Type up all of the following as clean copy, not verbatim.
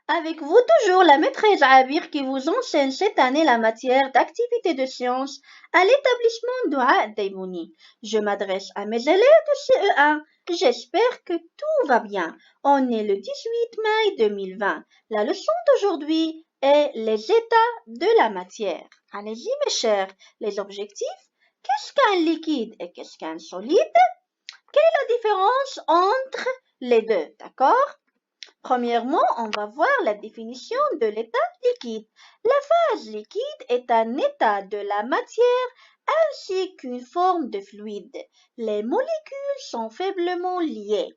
Avec vous toujours la maîtresse Abir qui vous enseigne cette année la matière d'activité de sciences à l'établissement Dua Daimouni. Je m'adresse à mes élèves de CE1. J'espère que tout va bien. On est le 18 mai 2020. La leçon d'aujourd'hui est les états de la matière. Allez-y mes chers, les objectifs. Qu'est-ce qu'un liquide et qu'est-ce qu'un solide? Quelle est la différence entre les deux, d'accord? Premièrement, on va voir la définition de l'état liquide. La phase liquide est un état de la matière ainsi qu'une forme de fluide. Les molécules sont faiblement liées,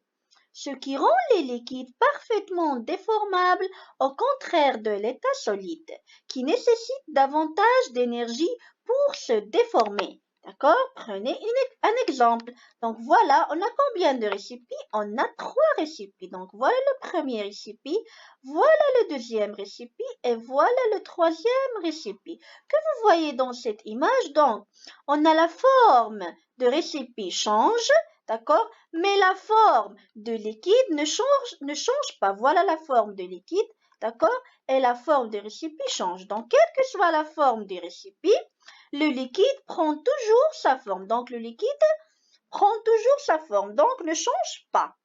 ce qui rend les liquides parfaitement déformables au contraire de l'état solide, qui nécessite davantage d'énergie pour se déformer. D'accord? Prenez un exemple. Donc voilà, on a combien de récipients? On a 3 récipients. Donc voilà le premier récipient, voilà le deuxième récipient et voilà le troisième récipient. Que vous voyez dans cette image? Donc, on a la forme de récipient change, d'accord? Mais la forme de liquide ne change pas. Voilà la forme de liquide, d'accord? Et la forme de récipient change. Donc, quelle que soit la forme du récipient, le liquide prend toujours sa forme. Donc, le liquide prend toujours sa forme. Donc, ne change pas.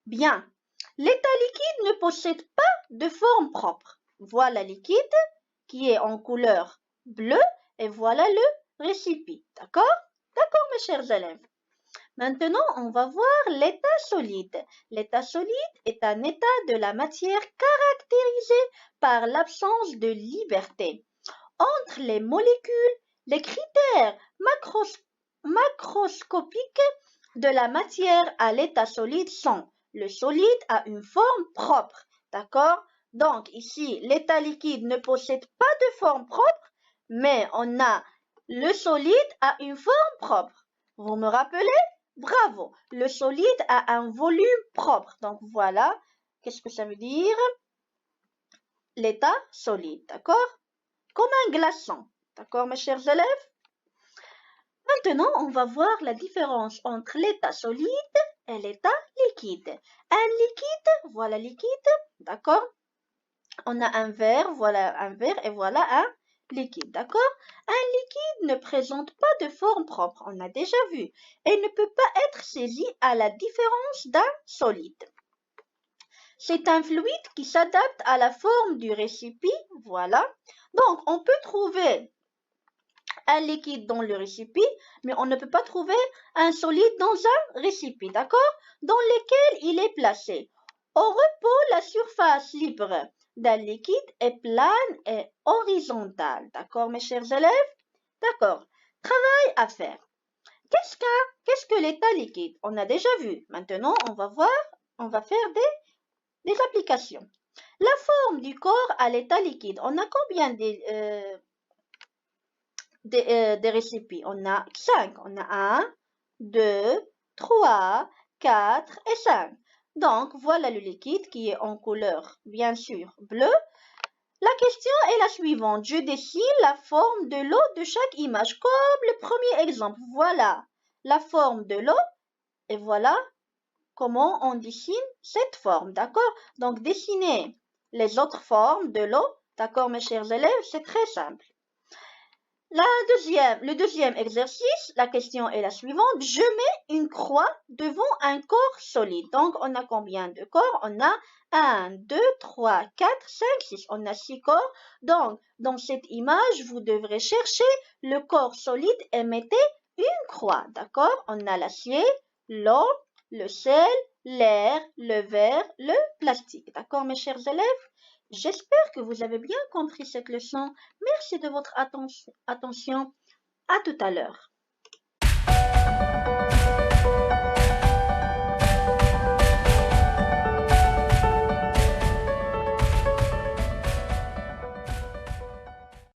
Bien. L'état liquide ne possède pas de forme propre. Voilà le liquide qui est en couleur bleue et voilà le récipient. D'accord? D'accord, mes chers élèves. Maintenant, on va voir l'état solide. L'état solide est un état de la matière caractérisé par l'absence de liberté. Entre les molécules, les critères macroscopiques de la matière à l'état solide sont: le solide a une forme propre, d'accord? Donc ici, l'état liquide ne possède pas de forme propre, mais on a le solide a une forme propre. Vous me rappelez? Bravo. Le solide a un volume propre. Donc voilà, qu'est-ce que ça veut dire? L'état solide, d'accord? Comme un glaçon. D'accord, mes chers élèves? Maintenant, on va voir la différence entre l'état solide et l'état liquide. Un liquide, voilà liquide, d'accord? On a un verre, voilà un verre et voilà un liquide, d'accord? Un liquide ne présente pas de forme propre, on a déjà vu, et ne peut pas être saisi à la différence d'un solide. C'est un fluide qui s'adapte à la forme du récipient, voilà. Donc, on peut trouver un liquide dans le récipient, mais on ne peut pas trouver un solide dans un récipient, d'accord? Dans lequel il est placé. Au repos, la surface libre d'un liquide est plane et horizontale, d'accord, mes chers élèves? D'accord. Travail à faire. Qu'est-ce que l'état liquide? On a déjà vu. Maintenant, on va faire des applications. La forme du corps à l'état liquide. On a combien des récipients? On a 5. On a 1, 2, 3, 4 et 5. Donc, voilà le liquide qui est en couleur, bien sûr, bleue. La question est la suivante. Je dessine la forme de l'eau de chaque image, comme le premier exemple. Voilà la forme de l'eau et voilà comment on dessine cette forme, d'accord? Donc, dessiner les autres formes de l'eau, d'accord, mes chers élèves, c'est très simple. Le deuxième exercice, la question est la suivante. Je mets une croix devant un corps solide. Donc, on a combien de corps? On a 1, 2, 3, 4, 5, 6. On a 6 corps. Donc, dans cette image, vous devrez chercher le corps solide et mettez une croix. D'accord? On a l'acier, l'eau, le sel, l'air, le verre, le plastique. D'accord, mes chers élèves? J'espère que vous avez bien compris cette leçon. Merci de votre attention. À tout à l'heure.